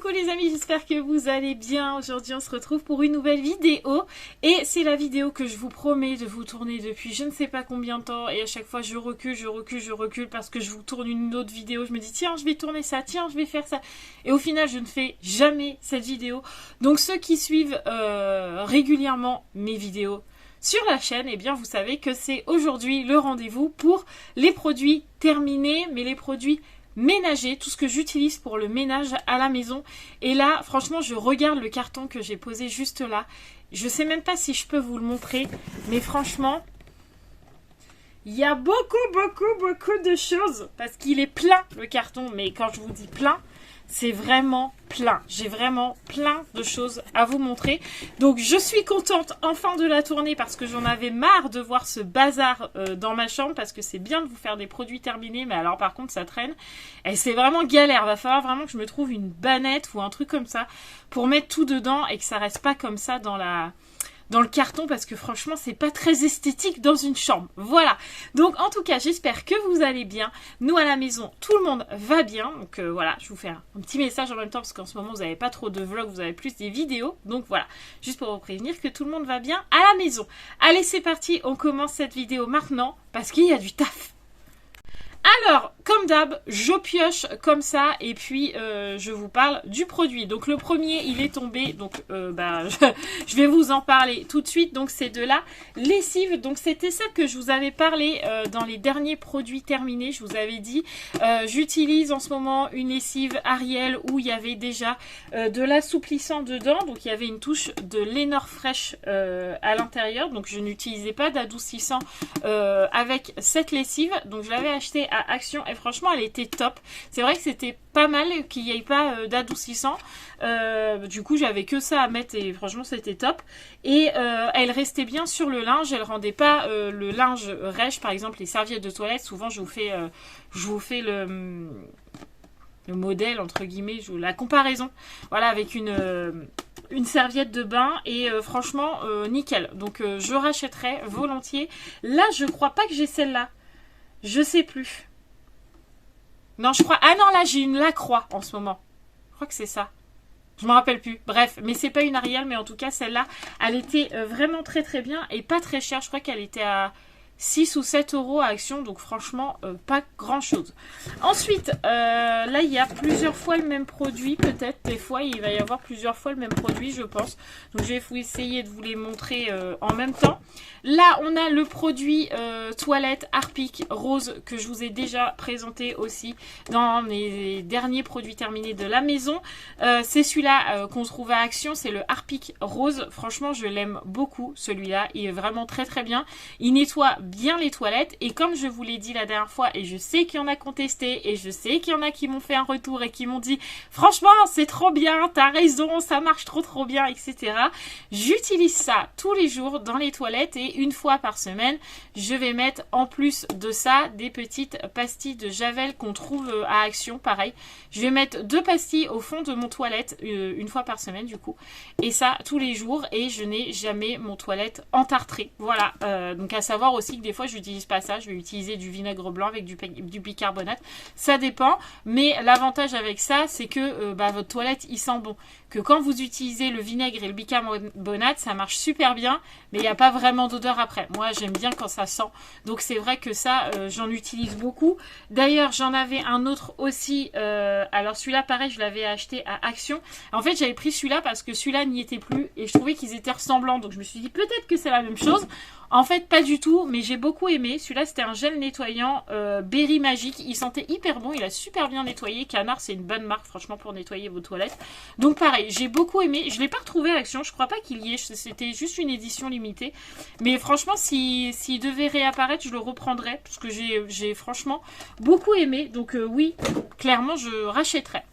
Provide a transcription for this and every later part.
Coucou les amis, j'espère que vous allez bien. Aujourd'hui on se retrouve pour une nouvelle vidéo et c'est la vidéo que je vous promets de vous tourner depuis je ne sais pas combien de temps et à chaque fois je recule parce que je vous tourne une autre vidéo. Je me dis tiens je vais tourner ça, tiens je vais faire ça et au final je ne fais jamais cette vidéo. Donc ceux qui suivent régulièrement mes vidéos sur la chaîne, eh bien vous savez que c'est aujourd'hui le rendez-vous pour les produits terminés, mais les produits ménager, tout ce que j'utilise pour le ménage à la maison. Et là, franchement, je regarde le carton que j'ai posé juste là. Je sais même pas si je peux vous le montrer, mais franchement, il y a beaucoup de choses parce qu'il est plein le carton. Mais quand je vous dis plein, c'est vraiment plein. J'ai vraiment plein de choses à vous montrer. Donc je suis contente enfin de la tourner parce que j'en avais marre de voir ce bazar dans ma chambre parce que c'est bien de vous faire des produits terminés mais alors par contre ça traîne. Et c'est vraiment galère. Va falloir vraiment que je me trouve une bannette ou un truc comme ça pour mettre tout dedans et que ça reste pas comme ça dans le carton parce que franchement c'est pas très esthétique dans une chambre. Voilà, donc en tout cas j'espère que vous allez bien. Nous à la maison tout le monde va bien. Donc voilà, je vous fais un petit message en même temps parce qu'en ce moment vous n'avez pas trop de vlogs, vous avez plus des vidéos. Donc voilà, juste pour vous prévenir que tout le monde va bien à la maison. Allez c'est parti, on commence cette vidéo maintenant parce qu'il y a du taf. Alors, comme d'hab, je pioche comme ça et puis je vous parle du produit. Donc le premier, il est tombé, donc je vais vous en parler tout de suite. Donc c'est de la lessive. Donc c'était ça que je vous avais parlé dans les derniers produits terminés. Je vous avais dit, j'utilise en ce moment une lessive Ariel où il y avait déjà de l'assouplissant dedans. Donc il y avait une touche de Lenor Fresh à l'intérieur. Donc je n'utilisais pas d'adoucissant avec cette lessive. Donc je l'avais acheté à Action et franchement elle était top. C'est vrai que c'était pas mal qu'il n'y ait pas d'adoucissant. Du coup j'avais que ça à mettre et franchement c'était top. Et elle restait bien sur le linge. Elle rendait pas le linge rêche. Par exemple les serviettes de toilette. Souvent je vous fais le modèle entre guillemets, la comparaison. Voilà avec une serviette de bain et franchement nickel. Donc je rachèterai volontiers. Là je crois pas que j'ai celle-là. Je sais plus. Non, je crois... Ah non, là, j'ai une Lacroix en ce moment. Je crois que c'est ça. Je me rappelle plus. Bref, mais c'est pas une Ariel, mais en tout cas, celle-là, elle était vraiment très bien et pas très chère. Je crois qu'elle était à 6 ou 7 euros à Action, donc franchement, pas grand-chose. Ensuite, là, il y a plusieurs fois le même produit, peut-être. Des fois, il va y avoir plusieurs fois le même produit, je pense. Donc, je vais essayer de vous les montrer en même temps. Là, on a le produit toilette Harpic rose que je vous ai déjà présenté aussi dans mes derniers produits terminés de la maison. C'est celui-là qu'on trouve à Action, c'est le Harpic rose. Franchement, je l'aime beaucoup, celui-là. Il est vraiment très bien. Il nettoie bien les toilettes et comme je vous l'ai dit la dernière fois et je sais qu'il y en a contesté et je sais qu'il y en a qui m'ont fait un retour et qui m'ont dit franchement c'est trop bien, t'as raison, ça marche trop bien, etc. J'utilise ça tous les jours dans les toilettes et une fois par semaine je vais mettre en plus de ça des petites pastilles de Javel qu'on trouve à Action, pareil. Je vais mettre 2 pastilles au fond de mon toilette une fois par semaine du coup et ça tous les jours et je n'ai jamais mon toilette entartrée. Voilà, donc à savoir aussi que des fois je n'utilise pas ça, je vais utiliser du vinaigre blanc avec du bicarbonate, ça dépend, mais l'avantage avec ça c'est que votre toilette il sent bon, que quand vous utilisez le vinaigre et le bicarbonate ça marche super bien mais il n'y a pas vraiment d'odeur après. Moi j'aime bien quand ça sent, donc c'est vrai que ça j'en utilise beaucoup. D'ailleurs j'en avais un autre aussi, alors celui-là pareil je l'avais acheté à Action. En fait j'avais pris celui-là parce que celui-là n'y était plus et je trouvais qu'ils étaient ressemblants, donc je me suis dit peut-être que c'est la même chose. En fait pas du tout, mais j'ai beaucoup aimé. Celui-là c'était un gel nettoyant Berry Magique, il sentait hyper bon, il a super bien nettoyé. Canard c'est une bonne marque franchement pour nettoyer vos toilettes. Donc pareil, j'ai beaucoup aimé. Je ne l'ai pas retrouvé à Action, je crois pas qu'il y ait, c'était juste une édition limitée. Mais franchement s'il devait réapparaître je le reprendrais parce que j'ai franchement beaucoup aimé. Donc oui, clairement je rachèterais.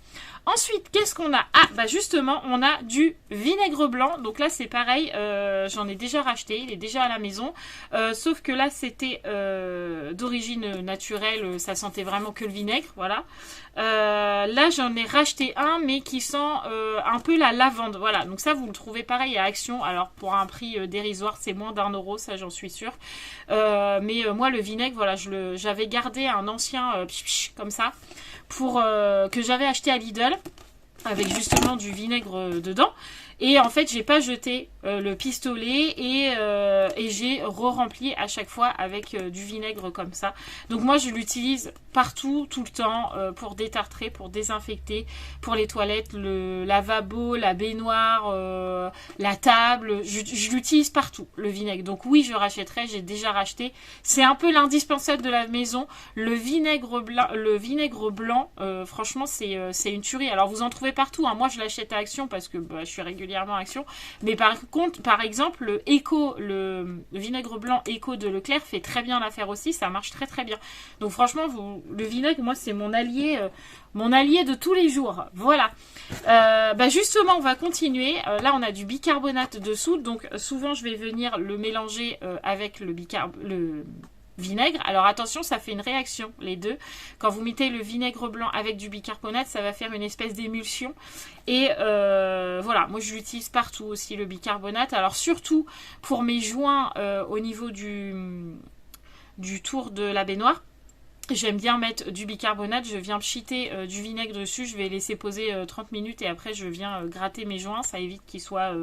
Ensuite, qu'est-ce qu'on a? Ah, bah justement, on a du vinaigre blanc. Donc là, c'est pareil, j'en ai déjà racheté, il est déjà à la maison. Sauf que là, c'était d'origine naturelle, ça sentait vraiment que le vinaigre, voilà. Là, j'en ai racheté un, mais qui sent un peu la lavande, voilà. Donc ça, vous le trouvez pareil à Action. Alors, pour un prix dérisoire, c'est moins d'1 euro, ça, j'en suis sûre. Mais moi, le vinaigre, voilà, j'avais gardé un ancien comme ça, pour que j'avais acheté à Lidl. avec justement du vinaigre dedans. Et en fait, j'ai pas jeté le pistolet et j'ai re-rempli à chaque fois avec du vinaigre comme ça. Donc moi, je l'utilise partout, tout le temps, pour détartrer, pour désinfecter, pour les toilettes, le lavabo, la baignoire, la table. Je l'utilise partout, le vinaigre. Donc oui, je rachèterai, j'ai déjà racheté. C'est un peu l'indispensable de la maison. Le vinaigre blanc, franchement, c'est une tuerie. Alors vous en trouvez partout, hein. Moi, je l'achète à Action parce que je suis régulièrement à Action. Mais par contre, par exemple, le vinaigre blanc Eco de Leclerc fait très bien l'affaire aussi. Ça marche très très bien. Donc franchement, le vinaigre, moi, c'est mon allié de tous les jours. Voilà. Justement, on va continuer. Là, on a du bicarbonate de soude. Donc souvent, je vais venir le mélanger avec le vinaigre. Alors attention, ça fait une réaction, les deux. Quand vous mettez le vinaigre blanc avec du bicarbonate, ça va faire une espèce d'émulsion. Et voilà, moi je l'utilise partout aussi, le bicarbonate. Alors surtout pour mes joints au niveau du tour de la baignoire. J'aime bien mettre du bicarbonate, je viens pchiter du vinaigre dessus, je vais laisser poser 30 minutes et après je viens gratter mes joints, ça évite qu'ils soient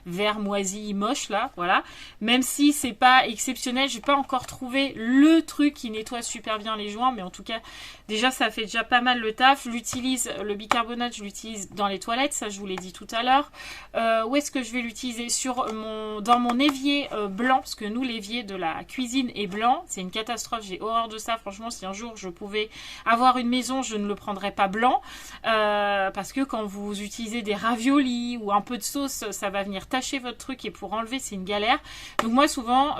verts, moisis, moches là, voilà. Même si c'est pas exceptionnel, j'ai pas encore trouvé le truc qui nettoie super bien les joints, mais en tout cas, déjà ça fait déjà pas mal le taf. Le bicarbonate, je l'utilise dans les toilettes, ça je vous l'ai dit tout à l'heure. Où est-ce que je vais l'utiliser? Dans mon évier blanc, parce que nous l'évier de la cuisine est blanc, c'est une catastrophe, j'ai horreur de ça, franchement, si un jour je pouvais avoir une maison, je ne le prendrais pas blanc parce que quand vous utilisez des raviolis ou un peu de sauce, ça va venir tacher votre truc et pour enlever c'est une galère. Donc moi souvent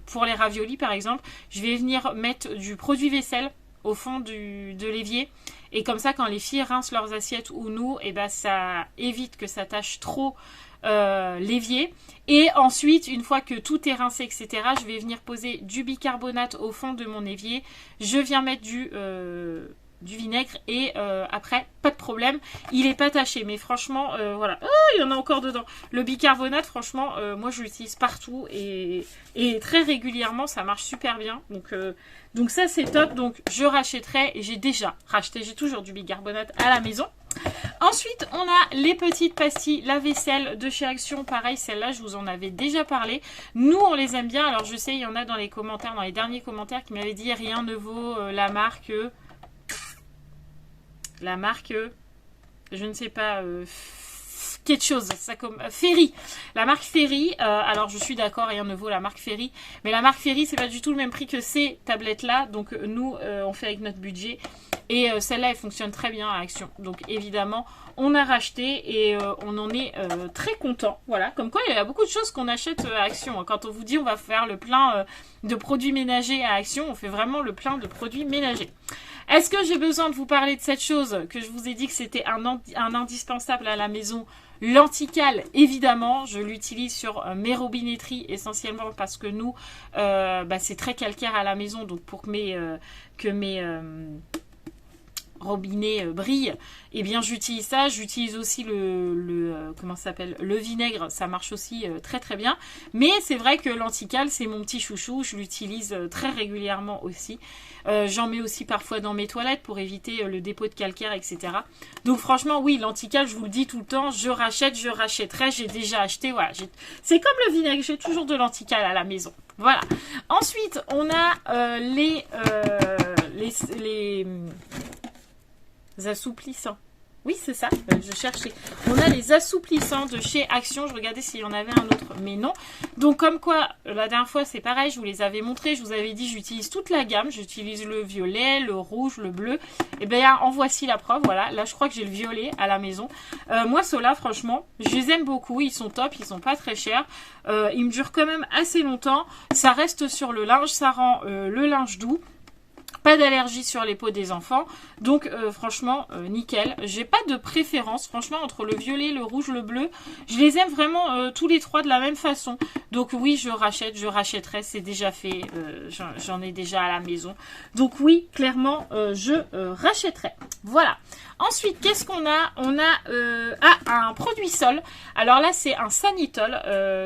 pour les raviolis par exemple, je vais venir mettre du produit vaisselle au fond de l'évier et comme ça quand les filles rincent leurs assiettes ou nous, et ben ça évite que ça tache trop l'évier. Et ensuite, une fois que tout est rincé, etc., je vais venir poser du bicarbonate au fond de mon évier. Je viens mettre du vinaigre et après, pas de problème, il est pas taché. Mais franchement, voilà. Oh, il y en a encore dedans. Le bicarbonate, franchement, moi je l'utilise partout et très régulièrement, ça marche super bien. Donc ça, c'est top. Donc je rachèterai et j'ai déjà racheté. J'ai toujours du bicarbonate à la maison. Ensuite, on a les petites pastilles lave-vaisselle de chez Action. Pareil, celle-là, je vous en avais déjà parlé. Nous, on les aime bien. Alors, je sais, il y en a dans les commentaires, dans les derniers commentaires, qui m'avaient dit rien ne vaut la marque, je ne sais pas, quelque chose, ça comme Ferry, la marque Ferry. Alors je suis d'accord, rien ne vaut la marque Ferry, mais la marque Ferry c'est pas du tout le même prix que ces tablettes là, donc nous on fait avec notre budget et celle-là elle fonctionne très bien à Action, donc évidemment on a racheté et on en est très content. Voilà, comme quoi il y a beaucoup de choses qu'on achète à Action. Quand on vous dit on va faire le plein de produits ménagers à Action, on fait vraiment le plein de produits ménagers. Est-ce que j'ai besoin de vous parler de cette chose que je vous ai dit que c'était un indispensable à la maison? L'anticale, évidemment, je l'utilise sur mes robinetteries essentiellement parce que nous, c'est très calcaire à la maison, donc pour que mes robinet brille, et bien j'utilise ça. J'utilise aussi comment ça s'appelle, le vinaigre, ça marche aussi très très bien. Mais c'est vrai que l'anticale c'est mon petit chouchou, je l'utilise très régulièrement aussi. J'en mets aussi parfois dans mes toilettes pour éviter le dépôt de calcaire, etc. Donc franchement oui, l'anticale, je vous le dis tout le temps, je rachèterai, j'ai déjà acheté, voilà. C'est comme le vinaigre, j'ai toujours de l'anticale à la maison. Voilà. Ensuite, on a les assouplissants. Oui, c'est ça, je cherchais. On a les assouplissants de chez Action. Je regardais s'il y en avait un autre, mais non. Donc, comme quoi, la dernière fois, c'est pareil, je vous les avais montrés. Je vous avais dit, j'utilise toute la gamme. J'utilise le violet, le rouge, le bleu. Et bien, en voici la preuve. Voilà, là, je crois que j'ai le violet à la maison. Moi, ceux-là, franchement, je les aime beaucoup. Ils sont top, ils sont pas très chers. Ils me durent quand même assez longtemps. Ça reste sur le linge, ça rend le linge doux. Pas d'allergie sur les peaux des enfants. Donc franchement, nickel. J'ai pas de préférence, franchement, entre le violet, le rouge, le bleu. Je les aime vraiment tous les trois de la même façon. Donc oui, je rachèterai, c'est déjà fait. J'en ai déjà à la maison. Donc oui, clairement, je rachèterai. Voilà. Ensuite, qu'est-ce qu'on a? On a un produit sol. Alors là, c'est un Sanitol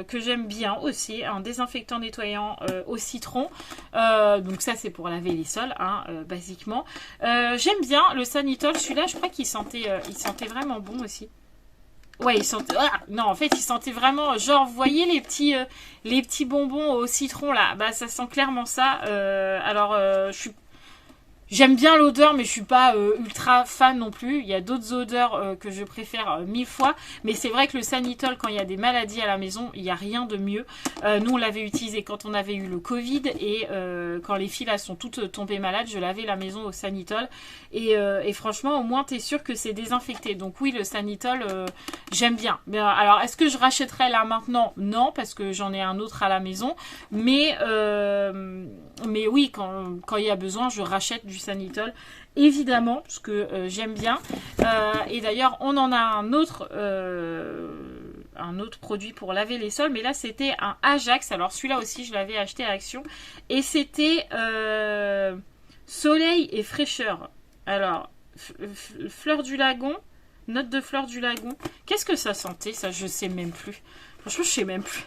que j'aime bien aussi, un désinfectant nettoyant au citron. Donc ça, c'est pour laver les sols, hein, basiquement. J'aime bien le Sanitol. Celui-là, je crois qu'il sentait vraiment bon aussi. Ouais, il sentait... Ah, non, en fait, il sentait vraiment... Genre, vous voyez les petits bonbons au citron, là? Bah, ça sent clairement ça. Alors, j'aime bien l'odeur, mais je suis pas ultra fan non plus. Il y a d'autres odeurs que je préfère 1000 fois. Mais c'est vrai que le Sanitol, quand il y a des maladies à la maison, il n'y a rien de mieux. Nous, on l'avait utilisé quand on avait eu le Covid. Et quand les filles là sont toutes tombées malades, je lavais la maison au Sanitol. Et franchement, au moins, tu es sûr que c'est désinfecté. Donc oui, le Sanitol, j'aime bien. Mais, alors, est-ce que je rachèterais là maintenant? Non, parce que j'en ai un autre à la maison. Mais oui, quand il y a besoin, je rachète du Sanitol, évidemment, parce que j'aime bien. Et d'ailleurs, on en a un autre produit pour laver les sols, mais là, c'était un Ajax. Alors, celui-là aussi, je l'avais acheté à Action. Et c'était Soleil et fraîcheur. Alors, fleur du lagon, note de fleur du lagon. Qu'est-ce que ça sentait, ça? Je sais même plus. Franchement, je sais même plus.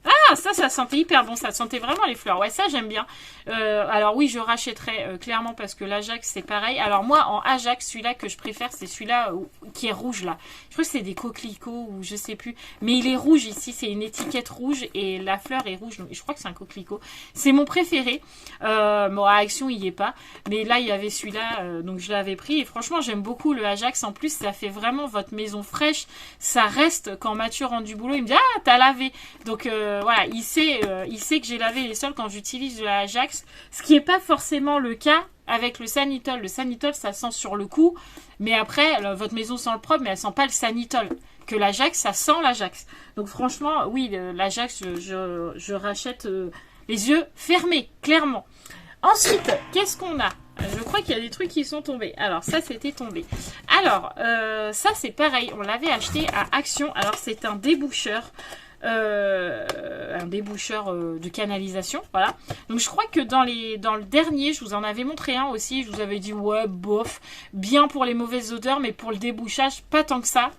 Ah, ça sentait hyper bon, ça sentait vraiment les fleurs. Ouais, ça j'aime bien. Alors oui, je rachèterais clairement parce que l'Ajax c'est pareil. Alors moi, en Ajax, celui-là que je préfère, c'est celui-là qui est rouge là. Je crois que c'est des coquelicots ou je sais plus. Mais il est rouge ici, c'est une étiquette rouge et la fleur est rouge. Je crois que c'est un coquelicot. C'est mon préféré. Bon, à Action, il y est pas. Mais là, il y avait celui-là, donc je l'avais pris. Et franchement, j'aime beaucoup le Ajax. En plus, ça fait vraiment votre maison fraîche. Ça reste, quand Mathieu rentre du boulot, il me dit « Ah, t'as lavé !» Donc voilà, il sait que j'ai lavé les sols quand j'utilise de la Ajax, ce qui n'est pas forcément le cas avec le Sanitol. Le Sanitol, ça sent sur le coup, mais après, votre maison sent le propre, mais elle sent pas le Sanitol. Que l'Ajax, ça sent l'Ajax. Donc franchement, oui, l'Ajax, je rachète les yeux fermés, clairement. Ensuite, qu'est-ce qu'on a? Je crois qu'il y a des trucs qui sont tombés. Alors, ça, c'était tombé. Alors, ça, c'est pareil. On l'avait acheté à Action. Alors, c'est un déboucheur. De canalisation, voilà. Donc je crois que dans le dernier, je vous en avais montré un aussi, je vous avais dit ouais, bof, bien pour les mauvaises odeurs, mais pour le débouchage, pas tant que ça.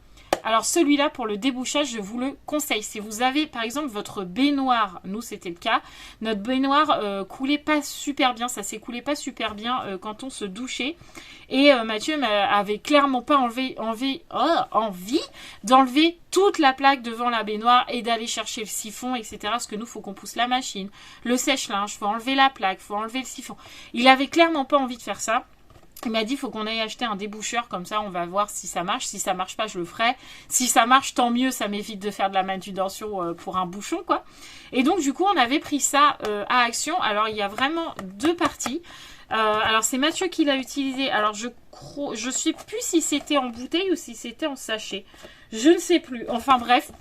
Alors celui-là, pour le débouchage, je vous le conseille. Si vous avez, par exemple, votre baignoire, nous c'était le cas, notre baignoire coulait pas super bien, ça s'écoulait pas super bien quand on se douchait. Et Mathieu avait clairement pas envie d'enlever toute la plaque devant la baignoire et d'aller chercher le siphon, etc. Parce que nous, faut qu'on pousse la machine, le sèche-linge, faut enlever la plaque, faut enlever le siphon. Il avait clairement pas envie de faire ça. Il m'a dit, il faut qu'on aille acheter un déboucheur, comme ça on va voir si ça marche. Si ça marche pas, je le ferai. Si ça marche, tant mieux, ça m'évite de faire de la manutention pour un bouchon, quoi. Et donc, du coup, on avait pris ça à Action. Alors, il y a vraiment deux parties. Alors, c'est Mathieu qui l'a utilisé. Alors, je sais plus si c'était en bouteille ou si c'était en sachet. Je ne sais plus. Enfin, bref.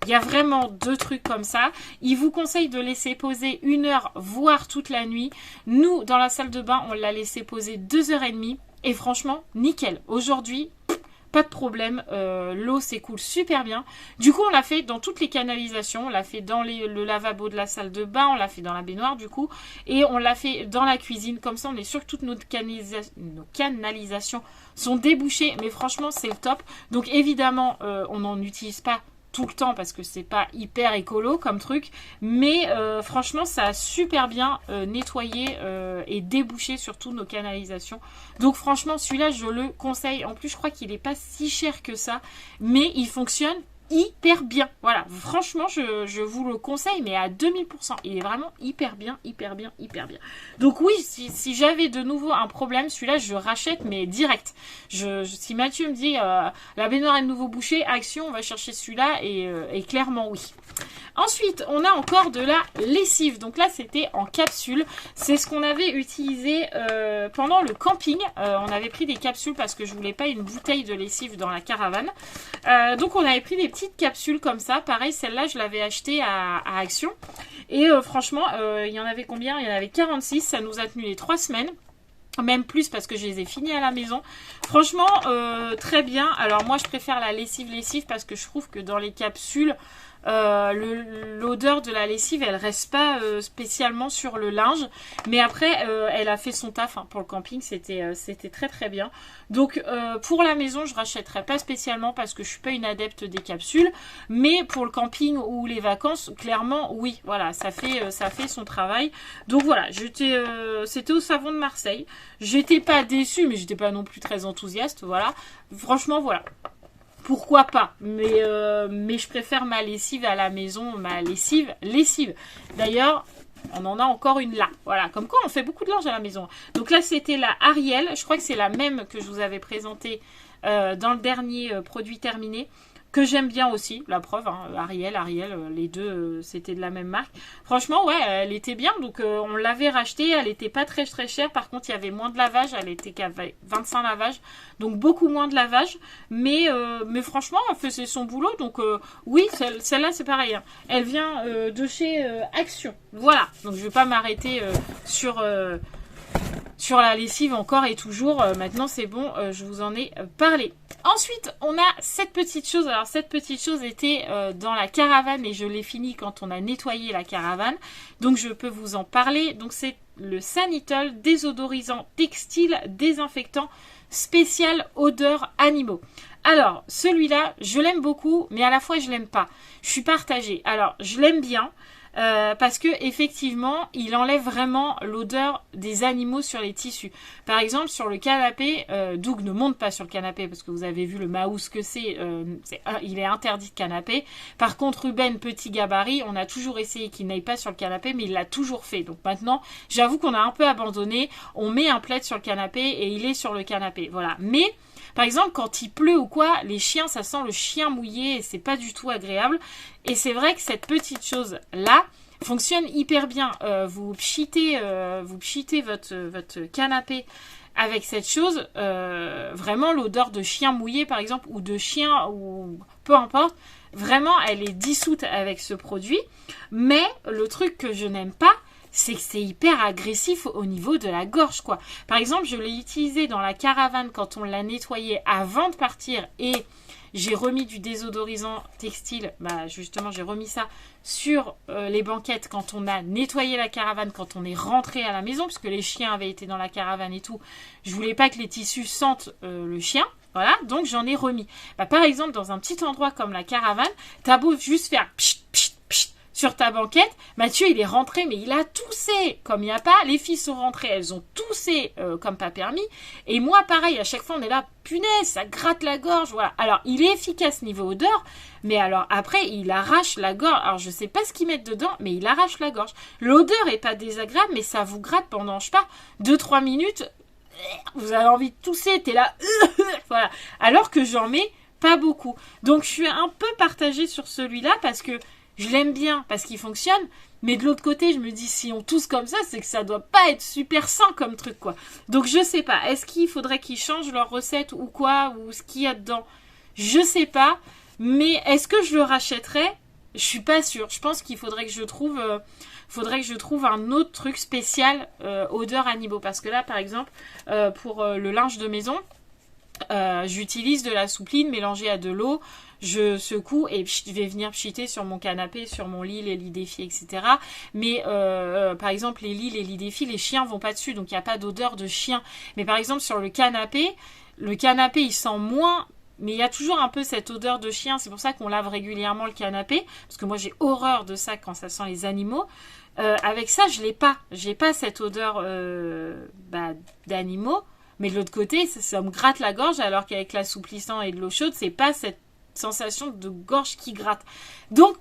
Il y a vraiment deux trucs comme ça. Il vous conseille de laisser poser 1 heure, voire toute la nuit. Nous, dans la salle de bain, on l'a laissé poser 2h30. Et franchement, nickel. Aujourd'hui, pas de problème. L'eau s'écoule super bien. Du coup, on l'a fait dans toutes les canalisations. On l'a fait dans le lavabo de la salle de bain. On l'a fait dans la baignoire, du coup. Et on l'a fait dans la cuisine. Comme ça, on est sûr que toutes nos canalisations sont débouchées. Mais franchement, c'est le top. Donc, évidemment, on n'en utilise pas tout le temps parce que c'est pas hyper écolo comme truc, mais franchement ça a super bien nettoyé et débouché surtout nos canalisations. Donc franchement celui-là je le conseille. En plus je crois qu'il est pas si cher que ça, mais il fonctionne hyper bien. Voilà, franchement je vous le conseille, mais à 2000%. Il est vraiment hyper bien, hyper bien, hyper bien. Donc oui, si j'avais de nouveau un problème, celui-là je rachète, mais direct. Si Mathieu me dit la baignoire est de nouveau bouchée, Action, on va chercher celui-là, et clairement oui. Ensuite, on a encore de la lessive. Donc là, c'était en capsule. C'est ce qu'on avait utilisé pendant le camping. On avait pris des capsules parce que je voulais pas une bouteille de lessive dans la caravane. Donc on avait pris des petites capsules comme ça. Pareil, celle-là, je l'avais achetée à Action. Et franchement, il y en avait combien? Il y en avait 46. Ça nous a tenu les 3 semaines. Même plus parce que je les ai finis à la maison. Franchement, très bien. Alors moi, je préfère la lessive parce que je trouve que dans les capsules, l'odeur de la lessive, elle reste pas spécialement sur le linge. Mais après, elle a fait son taf hein, pour le camping, c'était très très bien. Donc pour la maison, je rachèterai pas spécialement parce que je suis pas une adepte des capsules. Mais pour le camping ou les vacances, clairement, oui, voilà, ça fait son travail. Donc voilà, c'était au Savon de Marseille. J'étais pas déçue, mais j'étais pas non plus très enthousiaste, voilà. Franchement, voilà. Pourquoi pas, mais je préfère ma lessive à la maison, ma lessive. D'ailleurs, on en a encore une là. Voilà, comme quoi on fait beaucoup de linge à la maison. Donc là, c'était la Ariel. Je crois que c'est la même que je vous avais présentée dans le dernier produit terminé. Que j'aime bien aussi, la preuve, hein, Ariel, les deux, c'était de la même marque. Franchement, ouais, elle était bien, donc on l'avait rachetée, elle était pas très très chère, par contre, il y avait moins de lavage, elle était qu'à 25 lavages, donc beaucoup moins de lavage, mais franchement, elle faisait son boulot, donc oui, celle-là, c'est pareil, hein. Elle vient de chez Action, voilà, donc je vais pas m'arrêter sur la lessive encore et toujours. Maintenant, c'est bon, je vous en ai parlé. Ensuite, on a cette petite chose. Alors, cette petite chose était dans la caravane et je l'ai fini quand on a nettoyé la caravane. Donc, je peux vous en parler. Donc, c'est le Sanitol désodorisant textile désinfectant spécial odeur animaux. Alors, celui-là, je l'aime beaucoup, mais à la fois, je l'aime pas. Je suis partagée. Alors, je l'aime bien. Parce que effectivement, il enlève vraiment l'odeur des animaux sur les tissus. Par exemple, sur le canapé, Doug ne monte pas sur le canapé parce que vous avez vu le Maus que il est interdit de canapé. Par contre, Ruben, petit gabarit, on a toujours essayé qu'il n'aille pas sur le canapé, mais il l'a toujours fait. Donc maintenant, j'avoue qu'on a un peu abandonné. On met un plaid sur le canapé et il est sur le canapé. Voilà. Mais par exemple, quand il pleut ou quoi, les chiens, ça sent le chien mouillé et c'est pas du tout agréable. Et c'est vrai que cette petite chose-là fonctionne hyper bien. Vous pchitez votre canapé avec cette chose. Vraiment, l'odeur de chien mouillé, par exemple, ou de chien, ou peu importe, vraiment, elle est dissoute avec ce produit. Mais le truc que je n'aime pas, c'est que c'est hyper agressif au niveau de la gorge, quoi. Par exemple, je l'ai utilisé dans la caravane quand on l'a nettoyé avant de partir et j'ai remis du désodorisant textile. Bah, justement, j'ai remis ça sur les banquettes quand on a nettoyé la caravane, quand on est rentré à la maison, parce que les chiens avaient été dans la caravane et tout. Je voulais pas que les tissus sentent le chien. Voilà, donc j'en ai remis. Bah, par exemple, dans un petit endroit comme la caravane, t'as beau juste faire pchit, pchit, pchit, sur ta banquette, Mathieu il est rentré mais il a toussé comme il n'y a pas, les filles sont rentrées, elles ont toussé comme pas permis, et moi pareil, à chaque fois on est là, punaise, ça gratte la gorge, voilà. Alors il est efficace niveau odeur, mais alors après il arrache la gorge, alors je sais pas ce qu'ils mettent dedans, mais il arrache la gorge. L'odeur est pas désagréable, mais ça vous gratte pendant, je sais pas, 2-3 minutes, vous avez envie de tousser, t'es là, voilà, alors que j'en mets pas beaucoup. Donc je suis un peu partagée sur celui-là parce que je l'aime bien parce qu'il fonctionne, mais de l'autre côté, je me dis, si on tousse comme ça, c'est que ça doit pas être super sain comme truc, quoi. Donc, je sais pas. Est-ce qu'il faudrait qu'ils changent leur recette ou quoi, ou ce qu'il y a dedans? Je sais pas. Mais est-ce que je le rachèterais? Je suis pas sûre. Je pense qu'il faudrait que je trouve, un autre truc spécial odeur animaux. Parce que là, par exemple, pour le linge de maison, j'utilise de la soupline mélangée à de l'eau. Je secoue et je vais venir pchiter sur mon canapé, sur mon lit, les lits des filles, etc. Mais par exemple, les lits des filles, les chiens vont pas dessus, donc il n'y a pas d'odeur de chien. Mais par exemple, sur le canapé, il sent moins, mais il y a toujours un peu cette odeur de chien. C'est pour ça qu'on lave régulièrement le canapé, parce que moi j'ai horreur de ça quand ça sent les animaux. Avec ça, je l'ai pas. J'ai pas cette odeur d'animaux. Mais de l'autre côté, ça me gratte la gorge, alors qu'avec l'assouplissant et de l'eau chaude, c'est pas cette sensation de gorge qui gratte. Donc,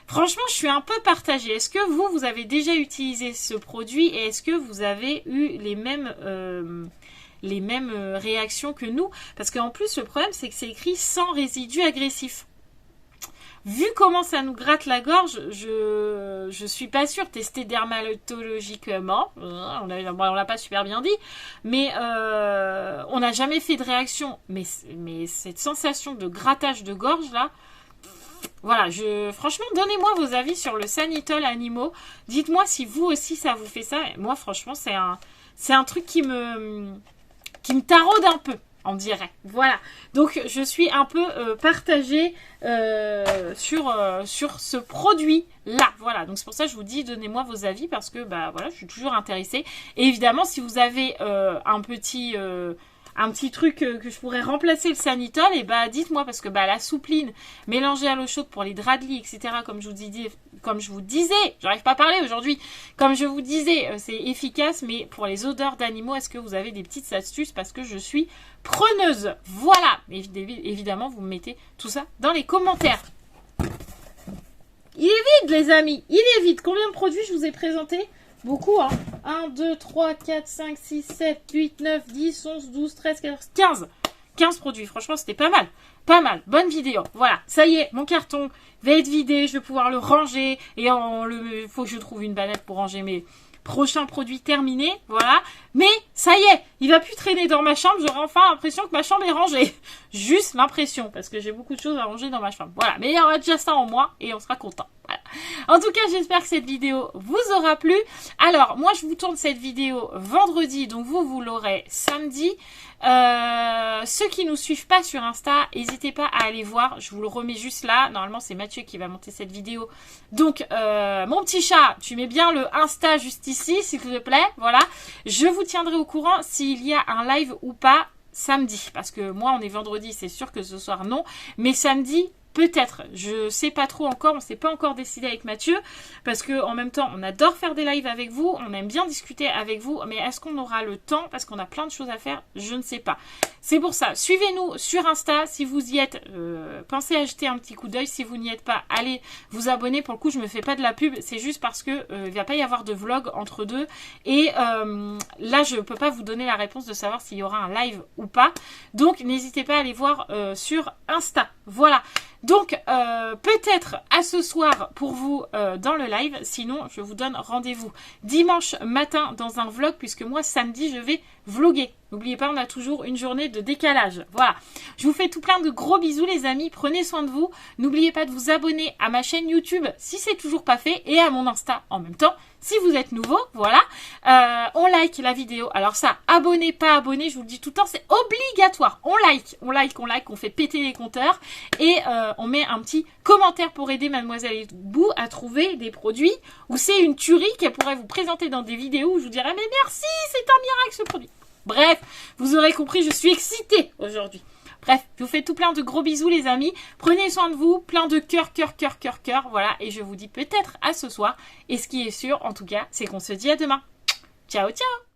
franchement, je suis un peu partagée. Est-ce que vous avez déjà utilisé ce produit et est-ce que vous avez eu les mêmes réactions que nous? Parce qu'en plus, le problème, c'est que c'est écrit sans résidus agressifs. Vu comment ça nous gratte la gorge, je suis pas sûre. Tester dermatologiquement, on l'a pas super bien dit, mais on n'a jamais fait de réaction. Mais cette sensation de grattage de gorge là, voilà. Franchement, donnez-moi vos avis sur le Sanitol animaux. Dites-moi si vous aussi ça vous fait ça. Moi, franchement, c'est un truc qui me taraude un peu. en direct. Voilà. Donc, je suis un peu partagée sur ce produit-là. Voilà. Donc, c'est pour ça que je vous dis, donnez-moi vos avis parce que, bah, voilà, je suis toujours intéressée. Et évidemment, si vous avez un petit truc que je pourrais remplacer le Sanitol, et bah dites-moi parce que bah la soupline mélangée à l'eau chaude pour les draps de lit, etc. Comme je vous disais, j'arrive pas à parler aujourd'hui. Comme je vous disais, c'est efficace, mais pour les odeurs d'animaux, est-ce que vous avez des petites astuces parce que je suis preneuse. Voilà. Évidemment, vous me mettez tout ça dans les commentaires. Il est vide, les amis. Il est vide. Combien de produits je vous ai présenté? Beaucoup, hein. 1, 2, 3, 4, 5, 6, 7, 8, 9, 10, 11, 12, 13, 14, 15. 15 produits. Franchement, c'était pas mal. Pas mal. Bonne vidéo. Voilà. Ça y est, mon carton va être vidé. Je vais pouvoir le ranger. Et il faut que je trouve une banette pour ranger mes prochains produits terminés. Voilà. Mais ça y est, il va plus traîner dans ma chambre. J'aurai enfin l'impression que ma chambre est rangée. Juste l'impression. Parce que j'ai beaucoup de choses à ranger dans ma chambre. Voilà. Mais il y aura déjà ça en moi. Et on sera content. Voilà. En tout cas, j'espère que cette vidéo vous aura plu. Alors, moi, je vous tourne cette vidéo vendredi, donc vous l'aurez samedi. Ceux qui nous suivent pas sur Insta, n'hésitez pas à aller voir. Je vous le remets juste là. Normalement, c'est Mathieu qui va monter cette vidéo. Donc, mon petit chat, tu mets bien le Insta juste ici, s'il te plaît. Voilà. Je vous tiendrai au courant s'il y a un live ou pas samedi. Parce que moi, on est vendredi, c'est sûr que ce soir, non. Mais samedi, peut-être, je sais pas trop encore, on s'est pas encore décidé avec Mathieu, parce que en même temps, on adore faire des lives avec vous, on aime bien discuter avec vous, mais est-ce qu'on aura le temps, parce qu'on a plein de choses à faire, je ne sais pas. C'est pour ça, suivez-nous sur Insta, si vous y êtes, pensez à jeter un petit coup d'œil, si vous n'y êtes pas, allez vous abonner, pour le coup, je me fais pas de la pub, c'est juste parce que il va pas y avoir de vlog entre deux, et là, je peux pas vous donner la réponse de savoir s'il y aura un live ou pas, donc n'hésitez pas à aller voir sur Insta, voilà. Donc, peut-être à ce soir pour vous dans le live. Sinon, je vous donne rendez-vous dimanche matin dans un vlog. Puisque moi, samedi, je vais vloguer. N'oubliez pas, on a toujours une journée de décalage. Voilà. Je vous fais tout plein de gros bisous, les amis. Prenez soin de vous. N'oubliez pas de vous abonner à ma chaîne YouTube si c'est toujours pas fait. Et à mon Insta en même temps. Si vous êtes nouveau, voilà. On like la vidéo. Alors ça, abonnez, pas abonné, je vous le dis tout le temps, c'est obligatoire. On like, on fait péter les compteurs. Et on met un petit commentaire pour aider Mademoiselle Ebou à trouver des produits où c'est une tuerie qu'elle pourrait vous présenter dans des vidéos où je vous dirais mais merci, c'est un miracle ce produit. Bref, vous aurez compris, je suis excitée aujourd'hui. Bref, je vous fais tout plein de gros bisous les amis. Prenez soin de vous, plein de cœur, voilà. Et je vous dis peut-être à ce soir. Et ce qui est sûr, en tout cas, c'est qu'on se dit à demain. Ciao, ciao!